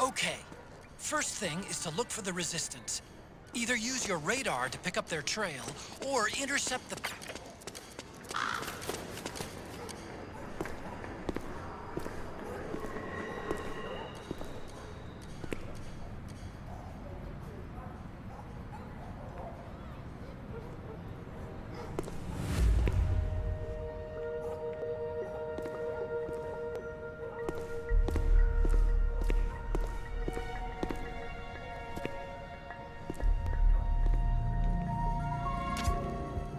Okay. First thing is to look for the resistance. Either use your radar to pick up their trail, or intercept the...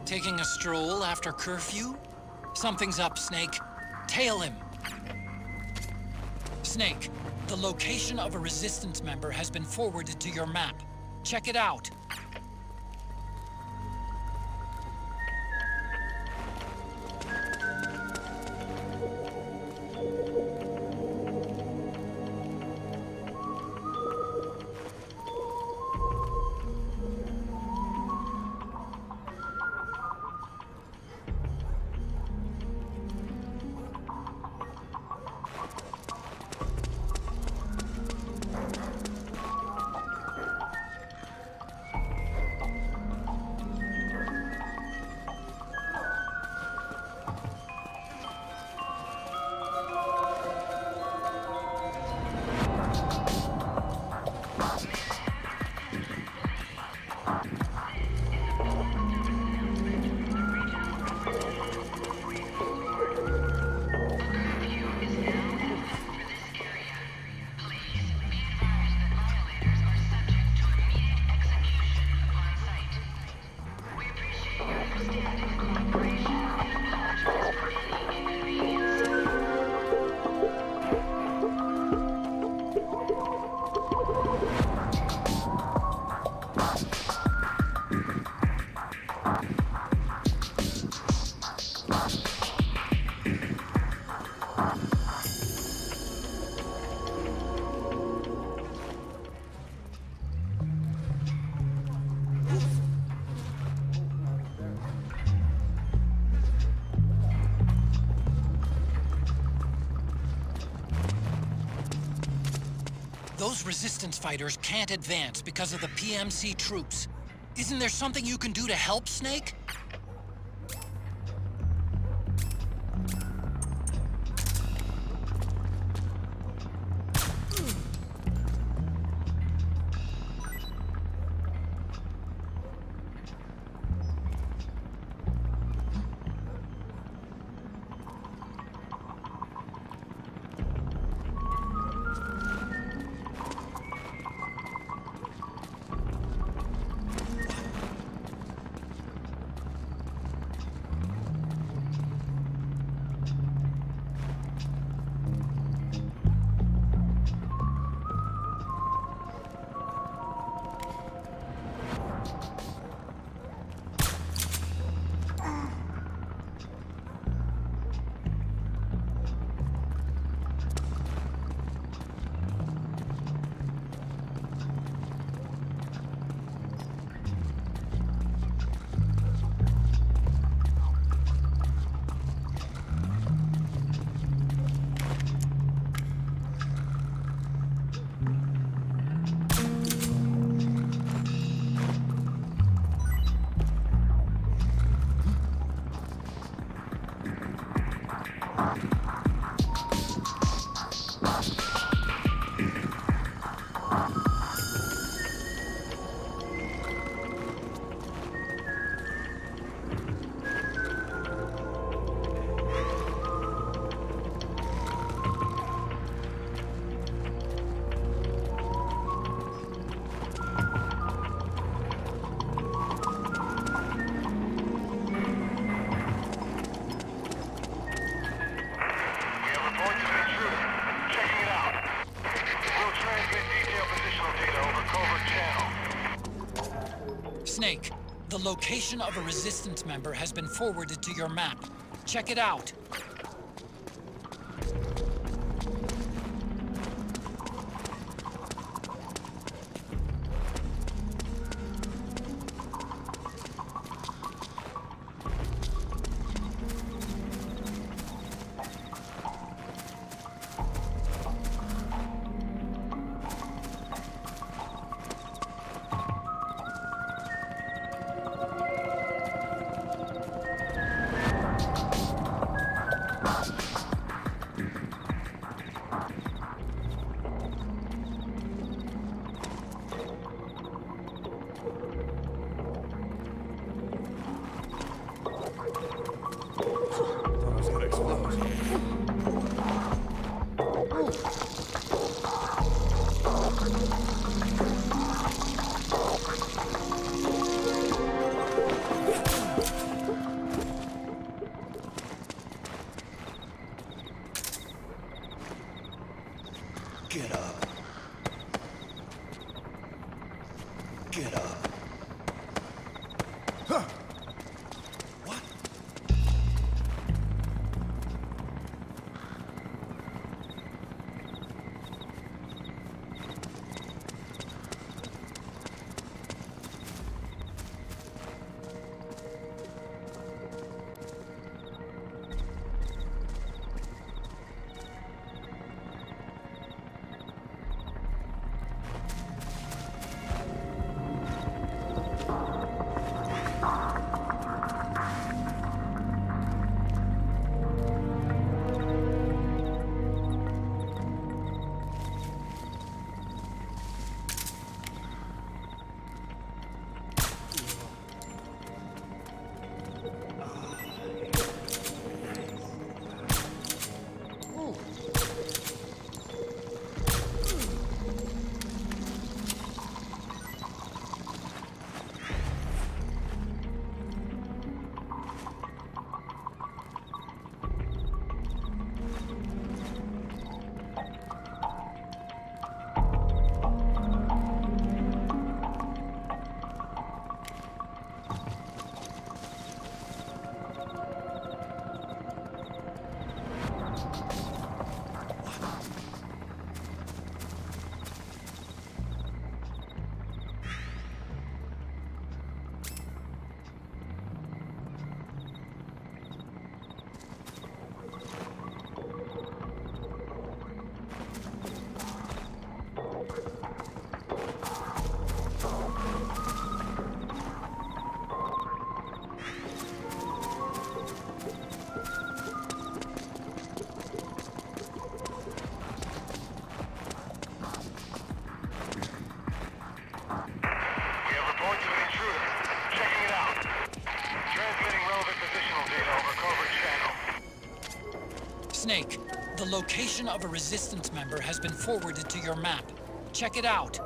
Taking a stroll after curfew? Something's up, Snake. Tail him. Snake, the location of a resistance member has been forwarded to your map. Check it out. Those resistance fighters can't advance because of the PMC troops. Isn't there something you can do to help, Snake? Snake, the location of a resistance member has been forwarded to your map. Check it out. Snake, the location of a Resistance member has been forwarded to your map. Check it out.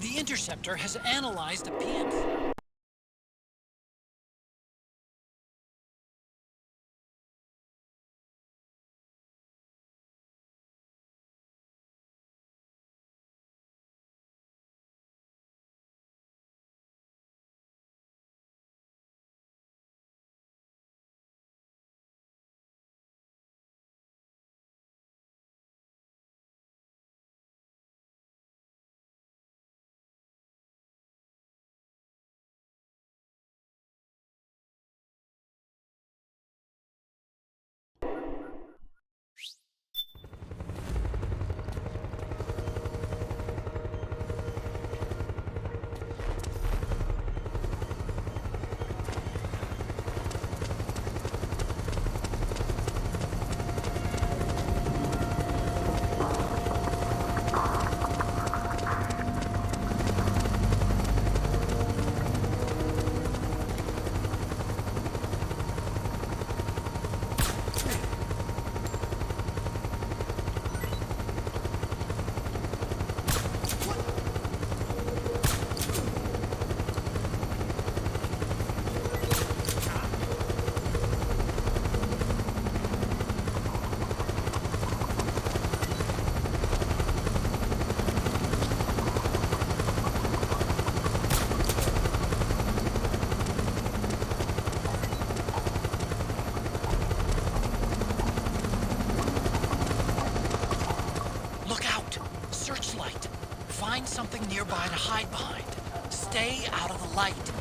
The Interceptor has analyzed a PM... Find something nearby to hide behind. Stay out of the light.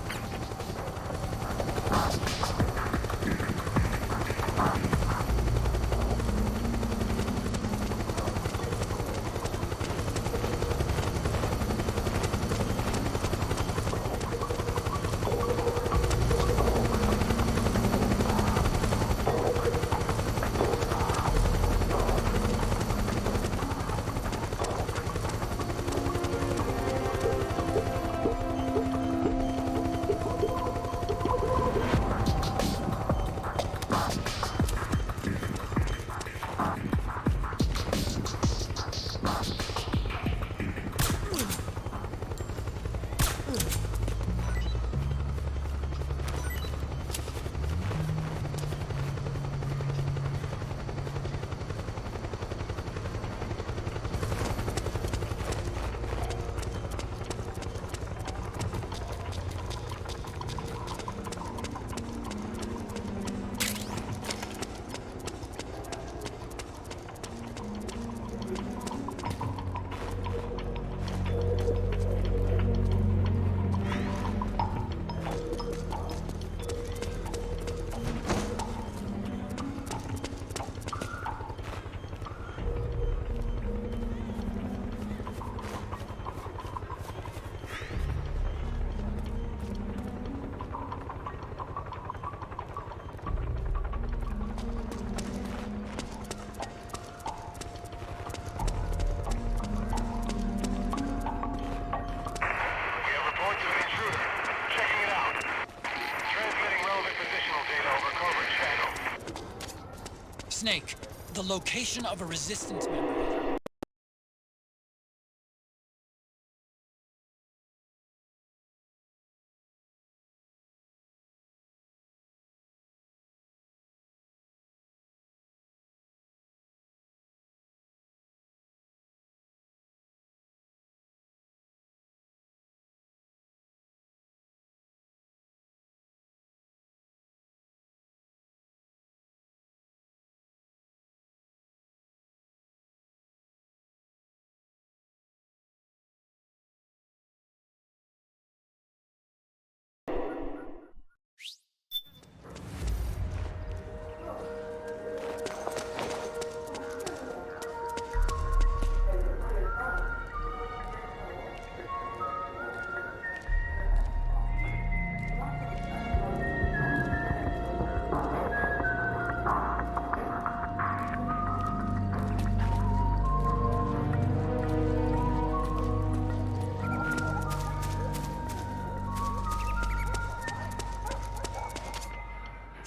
Snake, the location of a resistance member.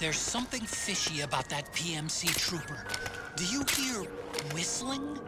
There's something fishy about that PMC trooper. Do you hear whistling?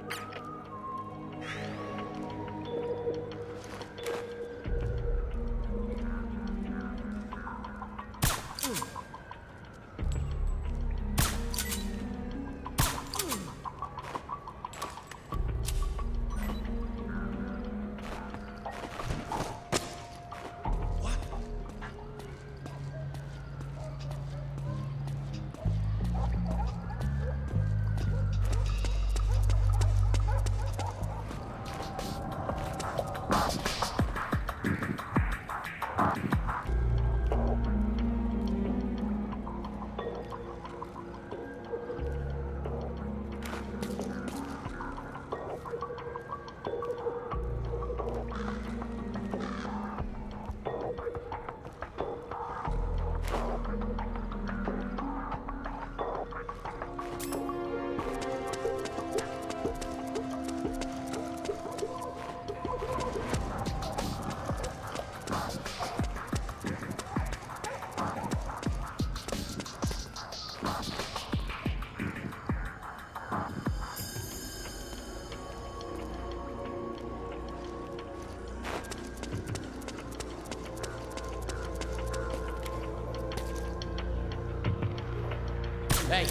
Hey.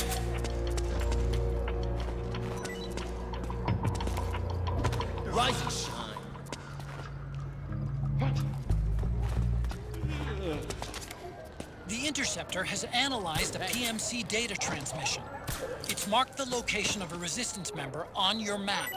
Rise and shine. The Interceptor has analyzed a PMC data transmission. It's marked the location of a resistance member on your map.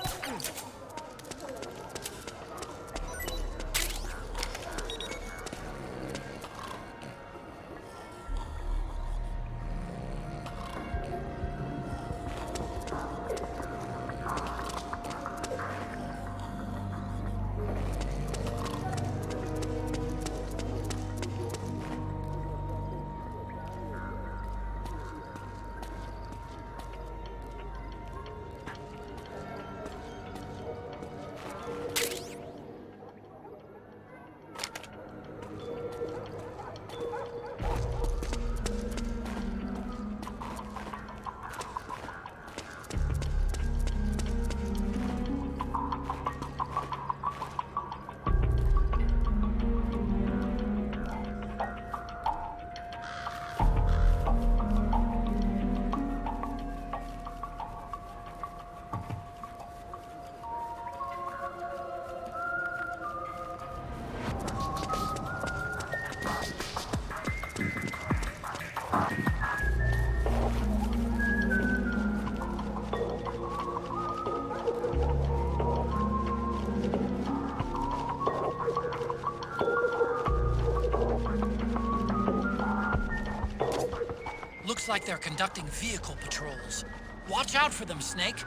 Looks like they're conducting vehicle patrols. Watch out for them, Snake.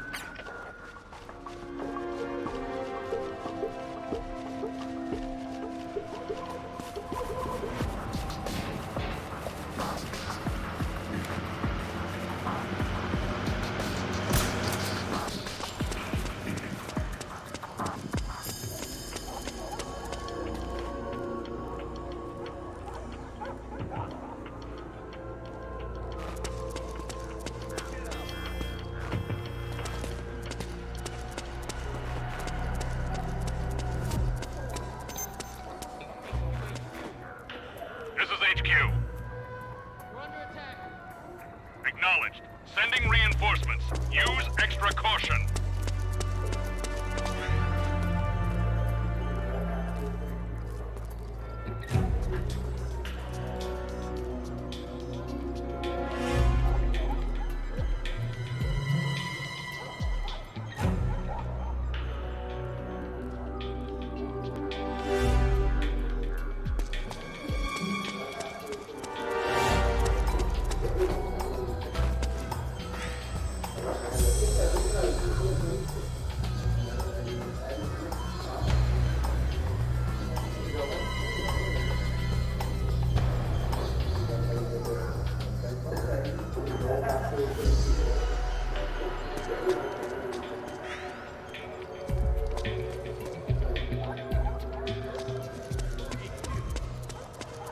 Acknowledged. Sending reinforcements. Use extra caution.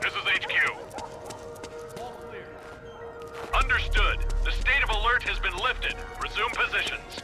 This is HQ. Understood. The state of alert has been lifted. Resume positions.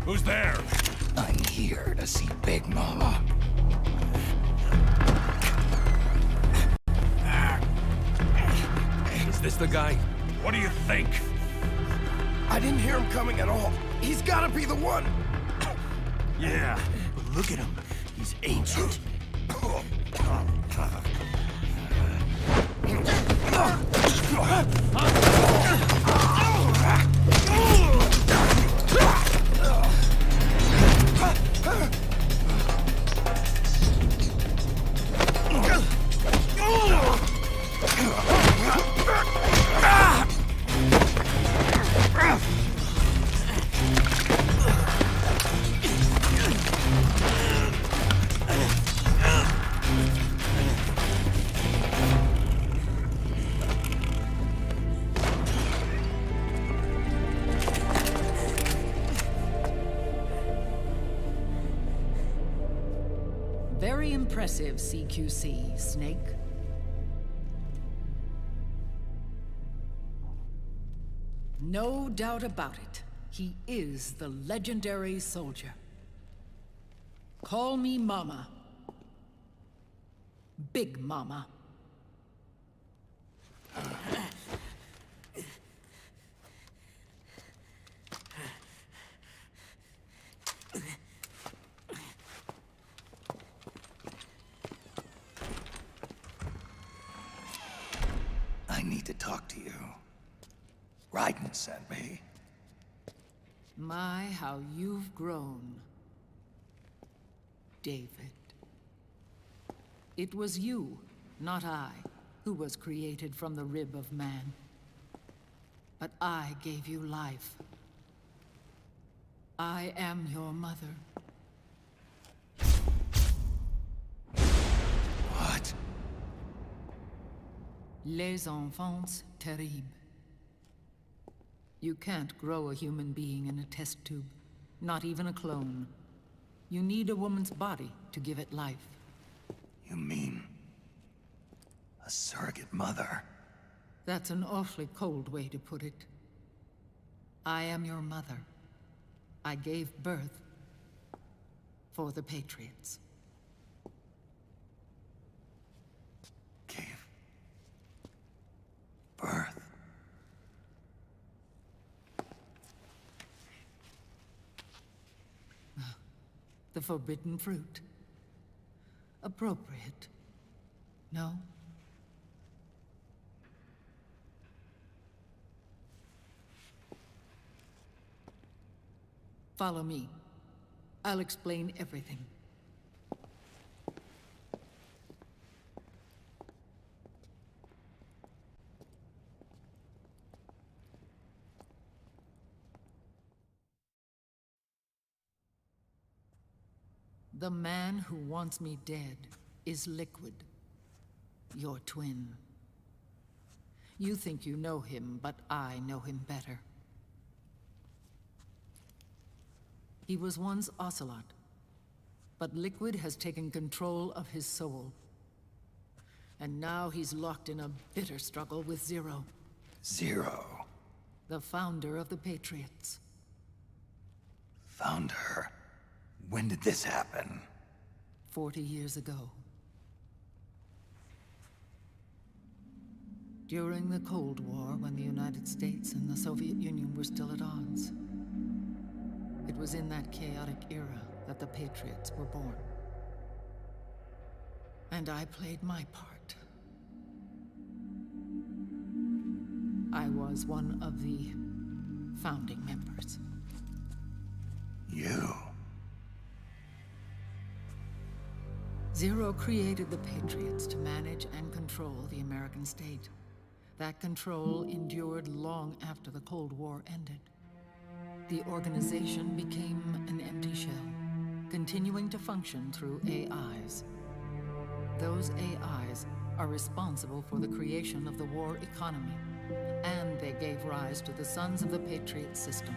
Who's there? I'm here to see Big Mama. Is this the guy? What do you think? I didn't hear him coming at all. He's gotta be the one. Yeah, but look at him. He's ancient. Very impressive, CQC, Snake. No doubt about it. He is the legendary soldier. Call me Mama. Big Mama. I need to talk to you. Raiden sent me. My, how you've grown, David. It was you, not I, who was created from the rib of man. But I gave you life. I am your mother. What? Les enfants terribles. You can't grow a human being in a test tube. Not even a clone. You need a woman's body to give it life. You mean... a surrogate mother? That's an awfully cold way to put it. I am your mother. I gave birth for the Patriots. Gave... birth? The forbidden fruit. Appropriate. No? Follow me. I'll explain everything. The man who wants me dead is Liquid, your twin. You think you know him, but I know him better. He was once Ocelot, but Liquid has taken control of his soul. And now he's locked in a bitter struggle with Zero, Zero. the founder of the Patriots. Found her. When did this happen? 40 years ago. During the Cold War, when the United States and the Soviet Union were still at odds. It was in that chaotic era that the Patriots were born. And I played my part. I was one of the founding members. You? Zero created the Patriots to manage and control the American state. That control endured long after the Cold War ended. The organization became an empty shell, continuing to function through AIs. Those AIs are responsible for the creation of the war economy, and they gave rise to the Sons of the Patriot system.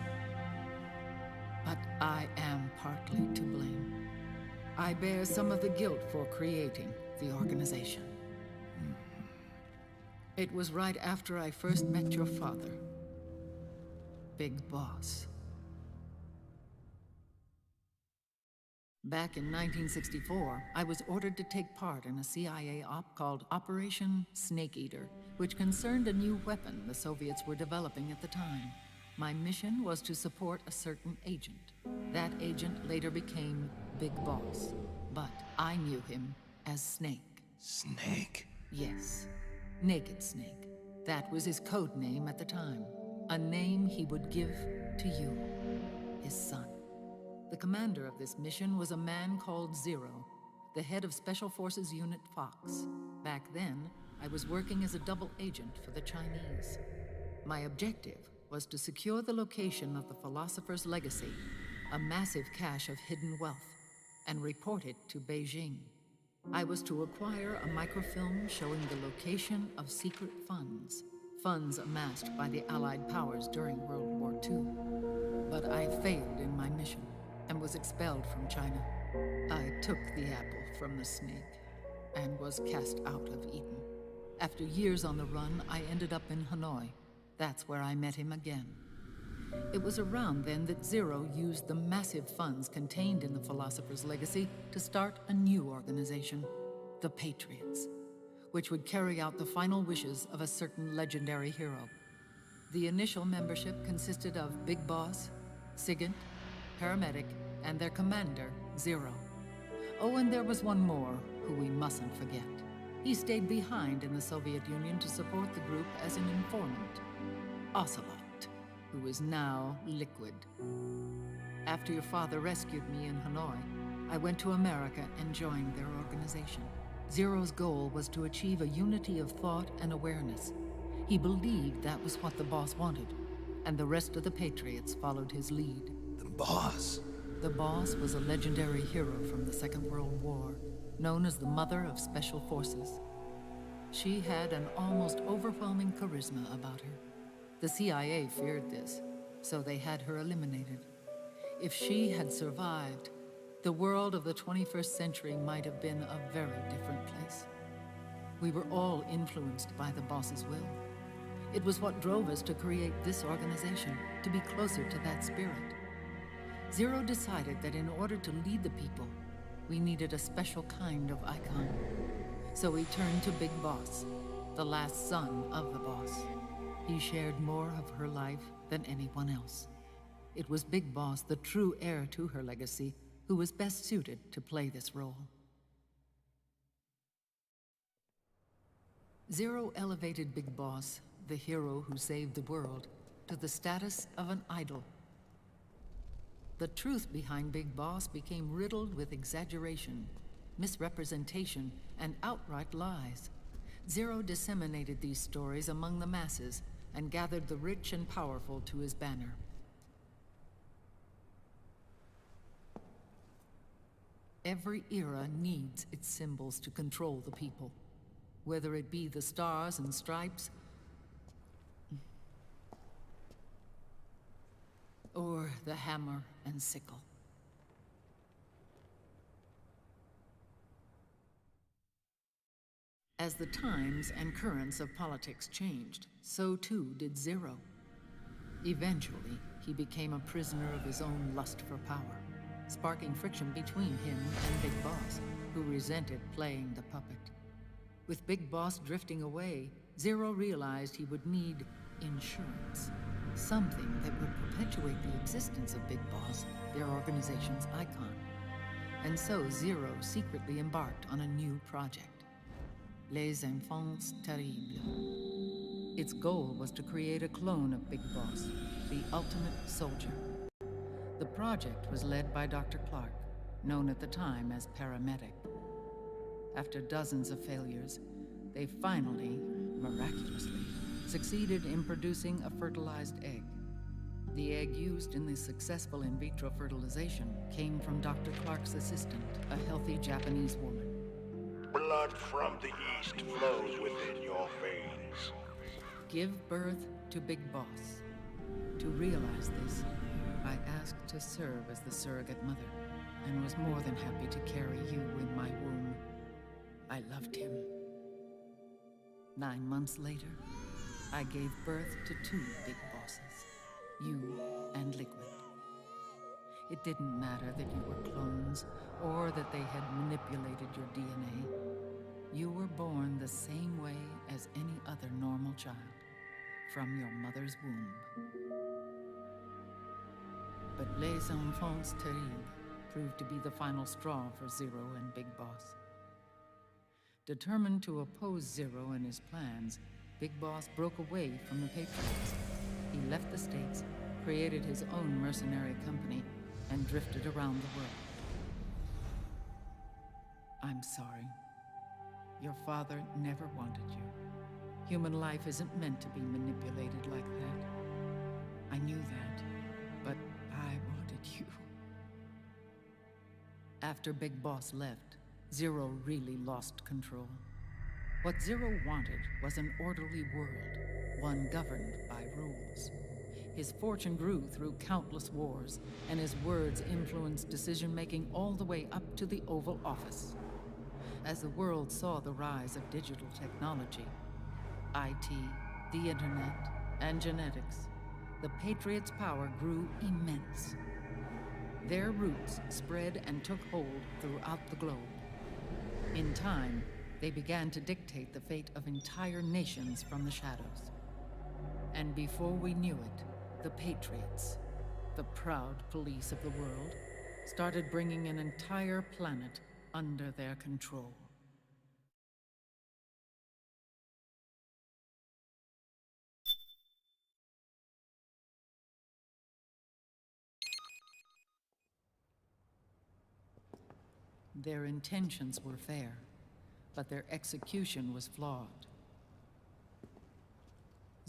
But I am partly to blame. I bear some of the guilt for creating the organization. It was right after I first met your father, Big Boss. Back in 1964, I was ordered to take part in a CIA op called Operation Snake Eater, which concerned a new weapon the Soviets were developing at the time. My mission was to support a certain agent. That agent later became Big Boss, but I knew him as Snake. Snake? Yes, Naked Snake. That was his code name at the time. A name he would give to you, his son. The commander of this mission was a man called Zero, the head of Special Forces Unit Fox. Back then, I was working as a double agent for the Chinese. My objective was to secure the location of the Philosopher's Legacy, a massive cache of hidden wealth, and report it to Beijing. I was to acquire a microfilm showing the location of secret funds, funds amassed by the Allied powers during World War II. But I failed in my mission and was expelled from China. I took the apple from the snake and was cast out of Eden. After years on the run, I ended up in Hanoi. That's where I met him again. It was around then that Zero used the massive funds contained in the Philosopher's Legacy to start a new organization, the Patriots, which would carry out the final wishes of a certain legendary hero. The initial membership consisted of Big Boss, Sigint, Paramedic, and their commander, Zero. Oh, and there was one more who we mustn't forget. He stayed behind in the Soviet Union to support the group as an informant, Ocelot, who is now Liquid. After your father rescued me in Hanoi, I went to America and joined their organization. Zero's goal was to achieve a unity of thought and awareness. He believed that was what the boss wanted, and the rest of the Patriots followed his lead. The Boss. The Boss was a legendary hero from the Second World War, known as the Mother of Special Forces. She had an almost overwhelming charisma about her. The CIA feared this, so they had her eliminated. If she had survived, the world of the 21st century might have been a very different place. We were all influenced by the Boss's will. It was what drove us to create this organization, to be closer to that spirit. Zero decided that in order to lead the people, we needed a special kind of icon. So he turned to Big Boss, the last son of the Boss. He shared more of her life than anyone else. It was Big Boss, the true heir to her legacy, who was best suited to play this role. Zero elevated Big Boss, the hero who saved the world, to the status of an idol. The truth behind Big Boss became riddled with exaggeration, misrepresentation, and outright lies. Zero disseminated these stories among the masses and gathered the rich and powerful to his banner. Every era needs its symbols to control the people, whether it be the stars and stripes, or the hammer and sickle. As the times and currents of politics changed, so too did Zero. Eventually, he became a prisoner of his own lust for power, sparking friction between him and Big Boss, who resented playing the puppet. With Big Boss drifting away, Zero realized he would need insurance. Something that would perpetuate the existence of Big Boss, their organization's icon. And so Zero secretly embarked on a new project, Les Enfants Terribles. Its goal was to create a clone of Big Boss, the ultimate soldier. The project was led by Dr. Clark, known at the time as Paramedic. After dozens of failures, they finally, miraculously, succeeded in producing a fertilized egg. The egg used in the successful in vitro fertilization came from Dr. Clark's assistant, a healthy Japanese woman. Blood from the east flows within your veins. Give birth to Big Boss. To realize this, I asked to serve as the surrogate mother, and was more than happy to carry you in my womb. I loved him. 9 months later, I gave birth to 2 Big Bosses, you and Liquid. It didn't matter that you were clones, or that they had manipulated your DNA. You were born the same way as any other normal child, from your mother's womb. But Les Enfants Terribles proved to be the final straw for Zero and Big Boss. Determined to oppose Zero and his plans, Big Boss broke away from the Patriots. He left the States, created his own mercenary company, and drifted around the world. I'm sorry. Your father never wanted you. Human life isn't meant to be manipulated like that. I knew that, but I wanted you. After Big Boss left, Zero really lost control. What Zero wanted was an orderly world, one governed by rules. His fortune grew through countless wars, and his words influenced decision-making all the way up to the Oval Office. As the world saw the rise of digital technology, IT, the internet, and genetics, the Patriots' power grew immense. Their roots spread and took hold throughout the globe. In time, they began to dictate the fate of entire nations from the shadows. And before we knew it, the Patriots, the proud police of the world, started bringing an entire planet under their control. Their intentions were fair, but their execution was flawed.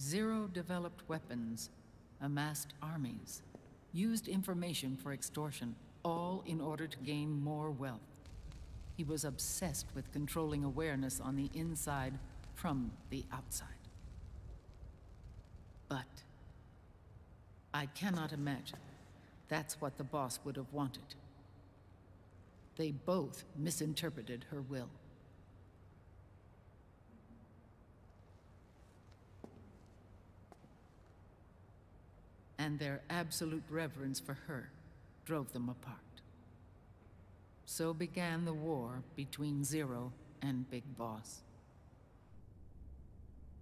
Zero developed weapons, amassed armies, used information for extortion, all in order to gain more wealth. He was obsessed with controlling awareness on the inside from the outside. But I cannot imagine that's what the boss would have wanted. They both misinterpreted her will. And their absolute reverence for her drove them apart. So began the war between Zero and Big Boss.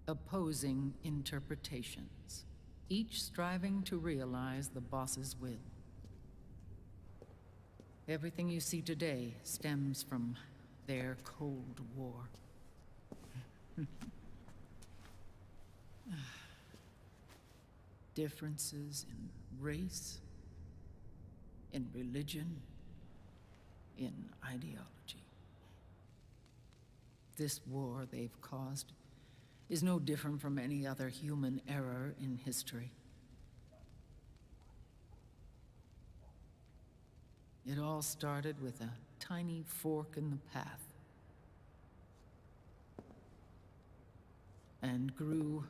Opposing interpretations, each striving to realize the boss's will. Everything you see today stems from their Cold War. Differences in race, in religion, in ideology. This war they've caused is no different from any other human error in history. It all started with a tiny fork in the path and grew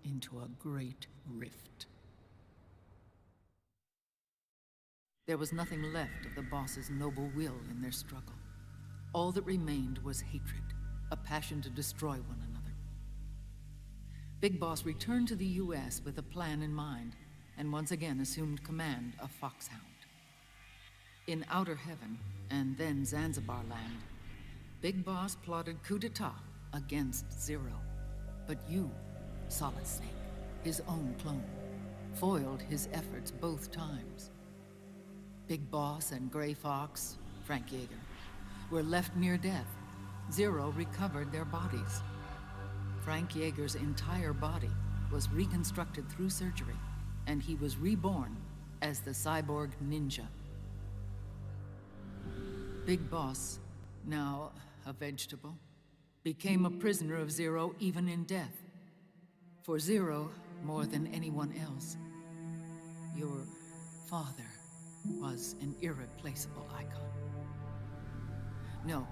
into a great rift. There was nothing left of the boss's noble will in their struggle. All that remained was hatred, a passion to destroy one another. Big Boss returned to the US with a plan in mind, and once again assumed command of Foxhound. In Outer Heaven, and then Zanzibar Land, Big Boss plotted coup d'etat against Zero. But you, Solid Snake, his own clone, foiled his efforts both times. Big Boss and Gray Fox, Frank Yeager, were left near death. Zero recovered their bodies. Frank Yeager's entire body was reconstructed through surgery, and he was reborn as the cyborg ninja. Big Boss, now a vegetable, became a prisoner of Zero even in death. For Zero, more than anyone else, your father was an irreplaceable icon. No,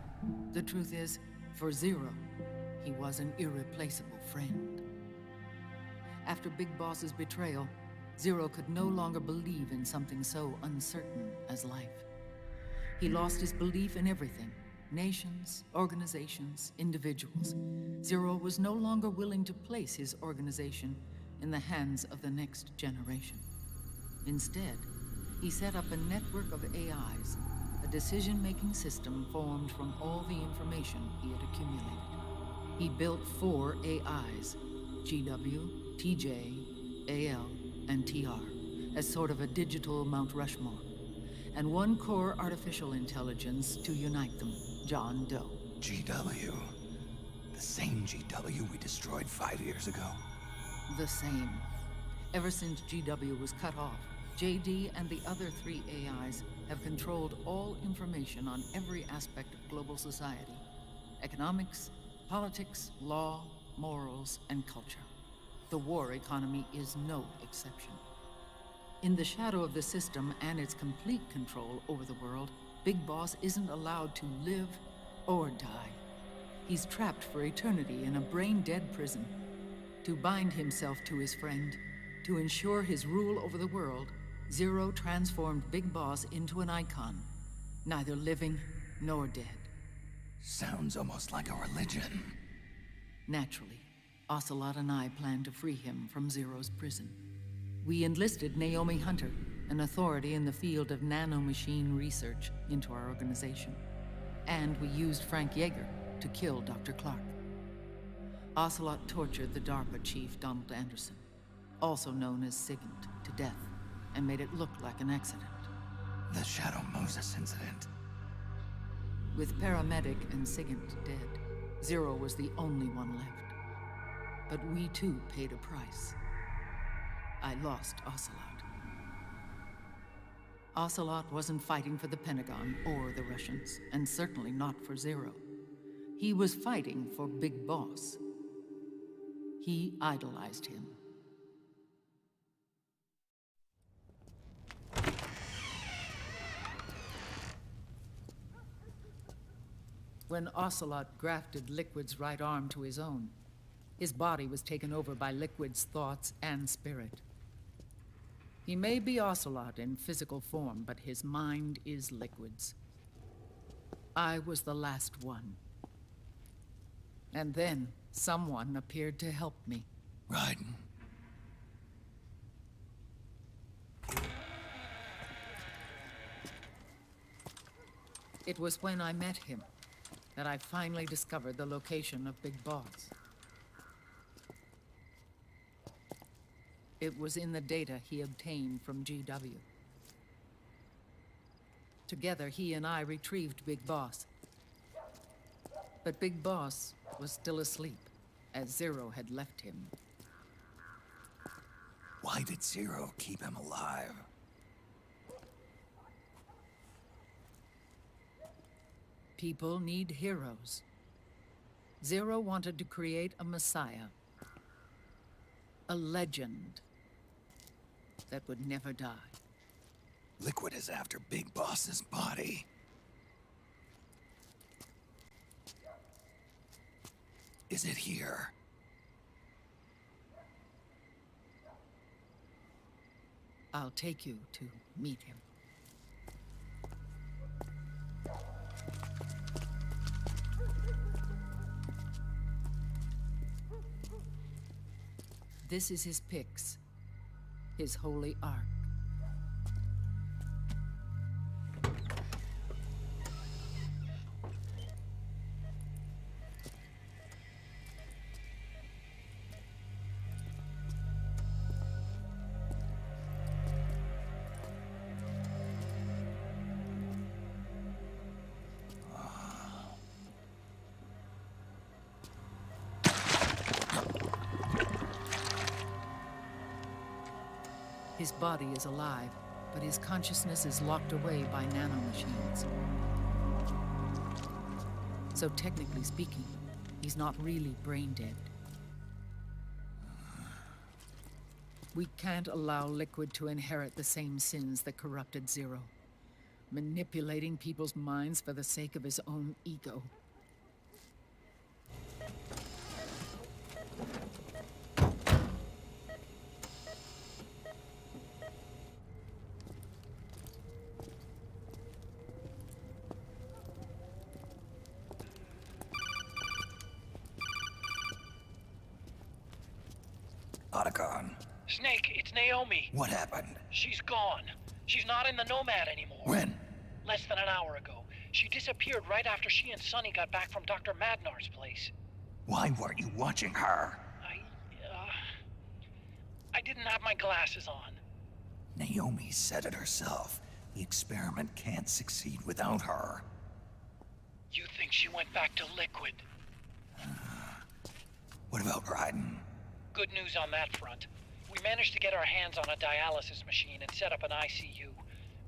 the truth is, for Zero, he was an irreplaceable friend. After Big Boss's betrayal, Zero could no longer believe in something so uncertain as life. He lost his belief in everything. Nations, organizations, individuals. Zero was no longer willing to place his organization in the hands of the next generation. Instead, he set up a network of AIs, a decision-making system formed from all the information he had accumulated. He built 4 AIs, GW, TJ, AL, and TR, as sort of a digital Mount Rushmore, and 1 core artificial intelligence to unite them, John Doe. GW. The same GW we destroyed 5 years ago. The same. Ever since GW was cut off, JD and the other 3 AIs have controlled all information on every aspect of global society. Economics, politics, law, morals, and culture. The war economy is no exception. In the shadow of the system and its complete control over the world, Big Boss isn't allowed to live or die. He's trapped for eternity in a brain-dead prison. To bind himself to his friend, to ensure his rule over the world, Zero transformed Big Boss into an icon, neither living nor dead. Sounds almost like a religion. Naturally, Ocelot and I plan to free him from Zero's prison. We enlisted Naomi Hunter, an authority in the field of nanomachine research, into our organization. And we used Frank Yeager to kill Dr. Clark. Ocelot tortured the DARPA chief, Donald Anderson, also known as Sigint, to death, and made it look like an accident. The Shadow Moses incident. With Paramedic and Sigint dead, Zero was the only one left. But we too paid a price. I lost Ocelot. Ocelot wasn't fighting for the Pentagon or the Russians, and certainly not for Zero. He was fighting for Big Boss. He idolized him. When Ocelot grafted Liquid's right arm to his own, his body was taken over by Liquid's thoughts and spirit. He may be Ocelot in physical form, but his mind is Liquid's. I was the last one. And then someone appeared to help me. Raiden. It was when I met him that I finally discovered the location of Big Boss. It was in the data he obtained from GW. Together, he and I retrieved Big Boss. But Big Boss was still asleep, as Zero had left him. Why did Zero keep him alive? People need heroes. Zero wanted to create a messiah. A legend that would never die. Liquid is after Big Boss's body. Is it here? I'll take you to meet him. This is his pyx, his holy ark. His body is alive, but his consciousness is locked away by nanomachines. So technically speaking, he's not really brain dead. We can't allow Liquid to inherit the same sins that corrupted Zero, manipulating people's minds for the sake of his own ego. Otacon. Snake, it's Naomi. What happened? She's gone. She's not in the Nomad anymore. When? Less than an hour ago. She disappeared right after she and Sonny got back from Dr. Madnar's place. Why weren't you watching her? I didn't have my glasses on. Naomi said it herself. The experiment can't succeed without her. You think she went back to Liquid? What about Raiden? Good news on that front. We managed to get our hands on a dialysis machine and set up an ICU.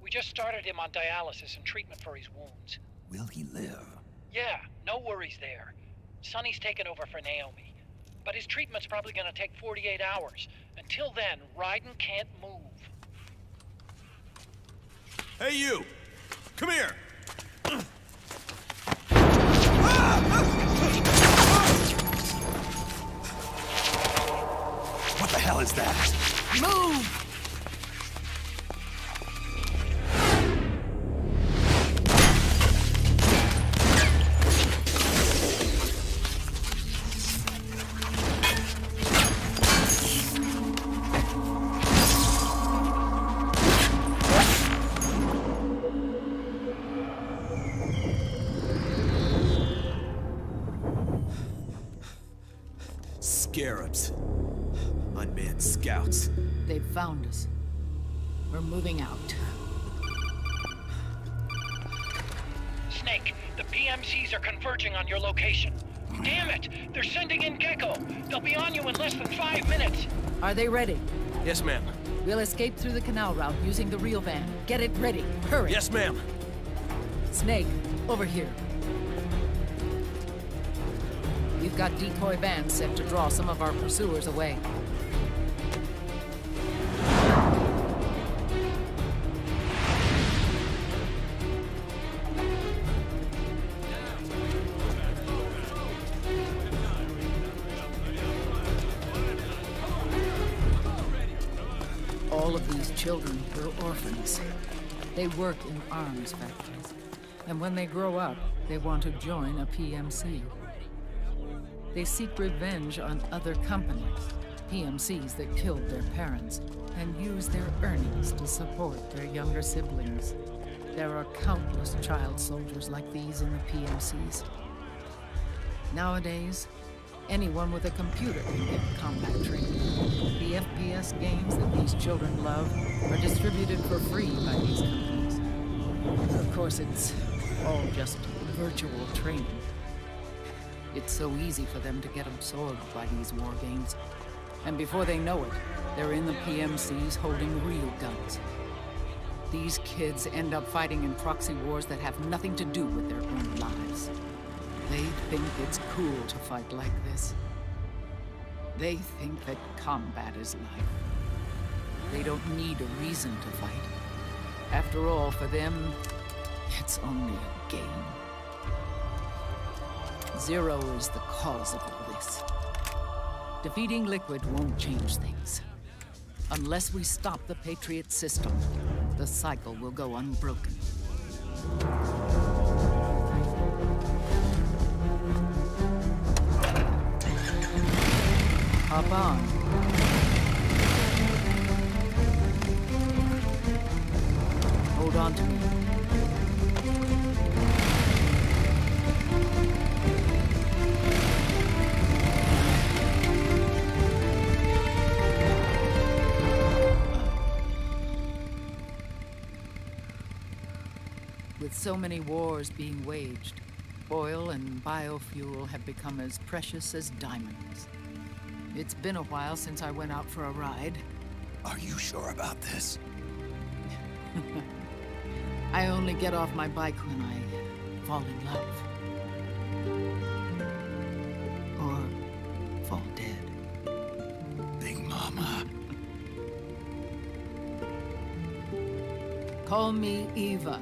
We just started him on dialysis and treatment for his wounds. Will he live? Yeah, no worries there. Sonny's taken over for Naomi. But his treatment's probably gonna take 48 hours. Until then, Raiden can't move. Hey, you! Come here! What the hell is that? Move! Scarabs. Unmanned scouts. They've found us. We're moving out. Snake, the PMCs are converging on your location. Damn it! They're sending in Gecko! They'll be on you in less than 5 minutes! Are they ready? Yes, ma'am. We'll escape through the canal route using the real van. Get it ready. Hurry. Yes, ma'am. Snake, over here. We've got decoy vans set to draw some of our pursuers away. children were orphans. They work in arms factories. And when they grow up, they want to join a PMC. They seek revenge on other companies, PMCs that killed their parents, and use their earnings to support their younger siblings. There are countless child soldiers like these in the PMCs. Nowadays, anyone with a computer can get combat training. The FPS games that these children love are distributed for free by these companies. Of course, it's all just virtual training. It's so easy for them to get absorbed by these war games. And before they know it, they're in the PMCs holding real guns. These kids end up fighting in proxy wars that have nothing to do with their own lives. They think it's cool to fight like this. They think that combat is life. They don't need a reason to fight. After all, for them, it's only a game. Zero is the cause of all this. Defeating Liquid won't change things. Unless we stop the Patriot system, the cycle will go unbroken. Hop on. Hold on to me. With so many wars being waged, oil and biofuel have become as precious as diamonds. It's been a while since I went out for a ride. Are you sure about this? I only get off my bike when I fall in love. Or fall dead. Big Mama. Call me Eva.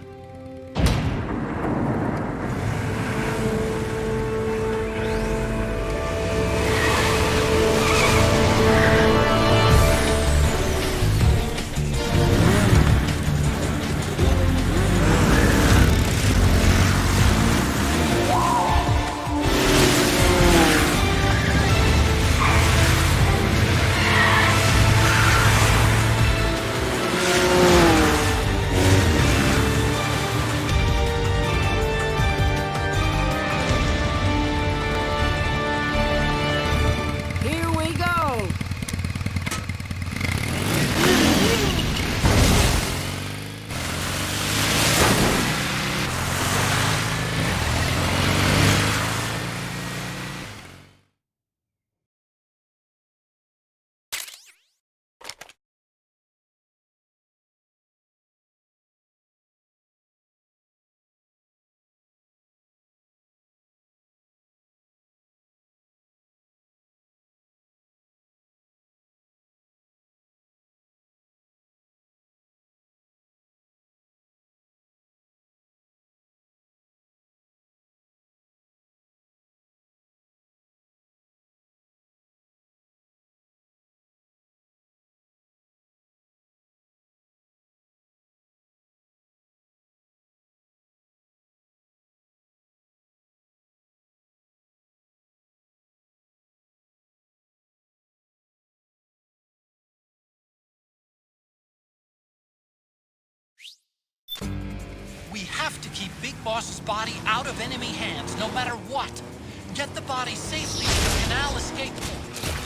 We have to keep Big Boss's body out of enemy hands, no matter what. Get the body safely to the canal escape port.